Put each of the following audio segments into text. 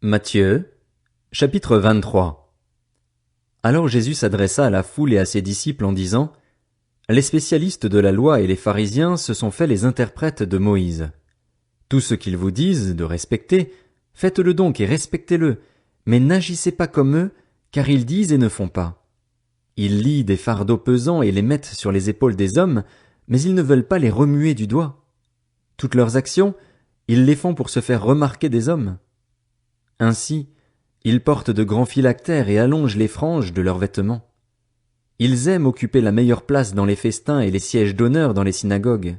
Matthieu, chapitre 23. Alors Jésus s'adressa à la foule et à ses disciples en disant: Les spécialistes de la loi et les pharisiens se sont fait les interprètes de Moïse. Tout ce qu'ils vous disent de respecter, faites-le donc et respectez-le, mais n'agissez pas comme eux, car ils disent et ne font pas. Ils lient des fardeaux pesants et les mettent sur les épaules des hommes, mais ils ne veulent pas les remuer du doigt. Toutes leurs actions, ils les font pour se faire remarquer des hommes. Ainsi, ils portent de grands phylactères et allongent les franges de leurs vêtements. Ils aiment occuper la meilleure place dans les festins et les sièges d'honneur dans les synagogues.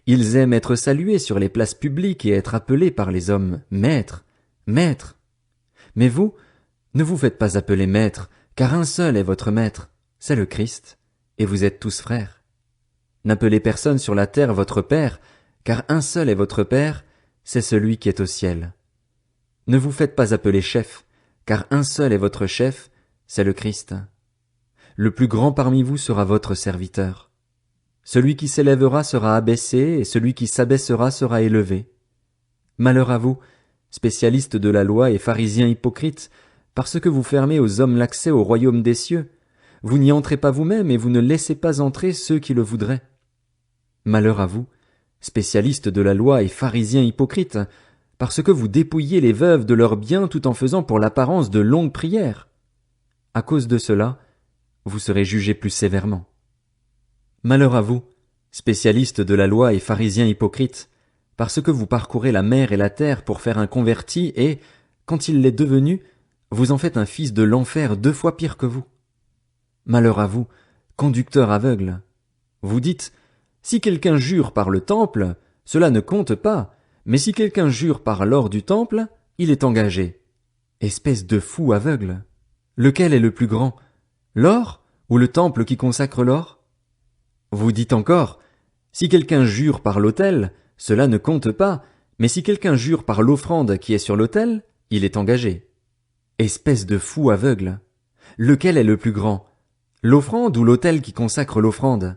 Ils aiment être salués sur les places publiques et être appelés par les hommes « Maître, Maître ». Mais vous, ne vous faites pas appeler Maître, car un seul est votre Maître, c'est le Christ, et vous êtes tous frères. N'appelez personne sur la terre votre Père, car un seul est votre Père, c'est celui qui est au ciel. Ne vous faites pas appeler chef, car un seul est votre chef, c'est le Christ. Le plus grand parmi vous sera votre serviteur. Celui qui s'élèvera sera abaissé, et celui qui s'abaissera sera élevé. Malheur à vous, spécialistes de la loi et pharisiens hypocrites, parce que vous fermez aux hommes l'accès au royaume des cieux. Vous n'y entrez pas vous-même et vous ne laissez pas entrer ceux qui le voudraient. Malheur à vous, spécialistes de la loi et pharisiens hypocrites, parce que vous dépouillez les veuves de leurs biens tout en faisant pour l'apparence de longues prières. À cause de cela, vous serez jugés plus sévèrement. Malheur à vous, spécialistes de la loi et pharisiens hypocrites, parce que vous parcourez la mer et la terre pour faire un converti et, quand il l'est devenu, vous en faites un fils de l'enfer 2 fois pire que vous. Malheur à vous, conducteurs aveugles. Vous dites: si quelqu'un jure par le temple, cela ne compte pas, mais si quelqu'un jure par l'or du temple, il est engagé. Espèce de fou aveugle. Lequel est le plus grand, l'or ou le temple qui consacre l'or? Vous dites encore: si quelqu'un jure par l'autel, cela ne compte pas, mais si quelqu'un jure par l'offrande qui est sur l'autel, il est engagé. Espèce de fou aveugle. Lequel est le plus grand, l'offrande ou l'autel qui consacre l'offrande?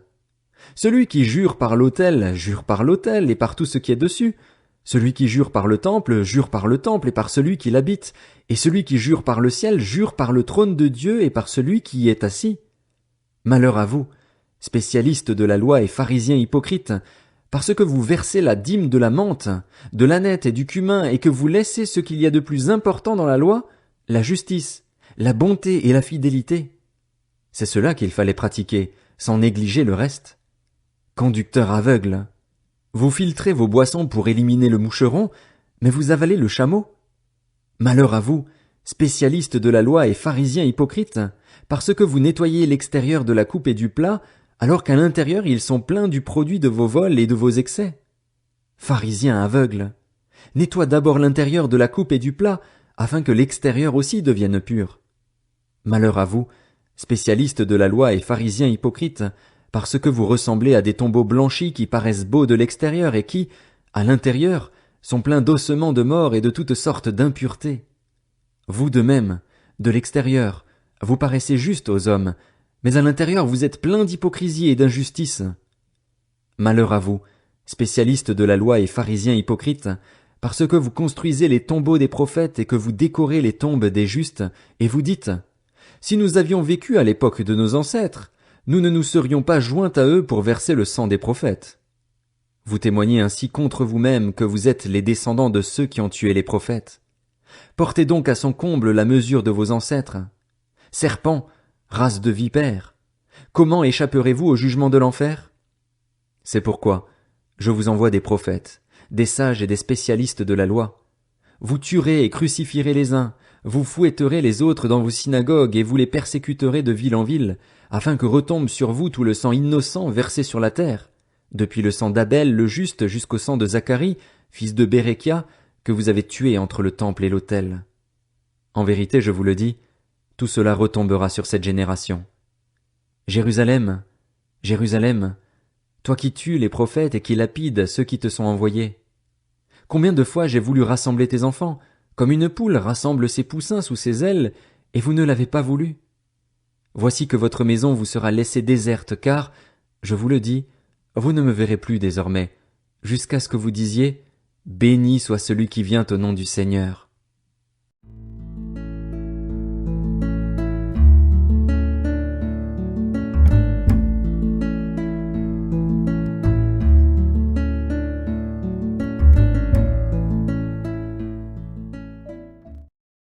Celui qui jure par l'autel et par tout ce qui est dessus. Celui qui jure par le temple et par celui qui l'habite, et celui qui jure par le ciel jure par le trône de Dieu et par celui qui y est assis. Malheur à vous, spécialistes de la loi et pharisiens hypocrites, parce que vous versez la dîme de la menthe, de l'âneth et du cumin, et que vous laissez ce qu'il y a de plus important dans la loi, la justice, la bonté et la fidélité. C'est cela qu'il fallait pratiquer, sans négliger le reste. Conducteurs aveugles, vous filtrez vos boissons pour éliminer le moucheron, mais vous avalez le chameau. Malheur à vous, spécialistes de la loi et pharisiens hypocrites, parce que vous nettoyez l'extérieur de la coupe et du plat, alors qu'à l'intérieur ils sont pleins du produit de vos vols et de vos excès. Pharisiens aveugles, nettoie d'abord l'intérieur de la coupe et du plat, afin que l'extérieur aussi devienne pur. Malheur à vous, spécialistes de la loi et pharisiens hypocrites, parce que vous ressemblez à des tombeaux blanchis qui paraissent beaux de l'extérieur et qui, à l'intérieur, sont pleins d'ossements de mort et de toutes sortes d'impuretés. Vous de même, de l'extérieur, vous paraissez justes aux hommes, mais à l'intérieur vous êtes pleins d'hypocrisie et d'injustice. Malheur à vous, spécialistes de la loi et pharisiens hypocrites, parce que vous construisez les tombeaux des prophètes et que vous décorez les tombes des justes, et vous dites: si nous avions vécu à l'époque de nos ancêtres, nous ne nous serions pas joints à eux pour verser le sang des prophètes. Vous témoignez ainsi contre vous-même que vous êtes les descendants de ceux qui ont tué les prophètes. Portez donc à son comble la mesure de vos ancêtres. Serpents, race de vipères, comment échapperez-vous au jugement de l'enfer? C'est pourquoi je vous envoie des prophètes, des sages et des spécialistes de la loi. Vous tuerez et crucifierez les uns, vous fouetterez les autres dans vos synagogues et vous les persécuterez de ville en ville, afin que retombe sur vous tout le sang innocent versé sur la terre, depuis le sang d'Abel le juste jusqu'au sang de Zacharie, fils de Béréchia, que vous avez tué entre le temple et l'autel. En vérité, je vous le dis, tout cela retombera sur cette génération. Jérusalem, Jérusalem, toi qui tues les prophètes et qui lapides ceux qui te sont envoyés. Combien de fois j'ai voulu rassembler tes enfants, comme une poule rassemble ses poussins sous ses ailes, et vous ne l'avez pas voulu. Voici que votre maison vous sera laissée déserte, car, je vous le dis, vous ne me verrez plus désormais, jusqu'à ce que vous disiez: Béni soit celui qui vient au nom du Seigneur.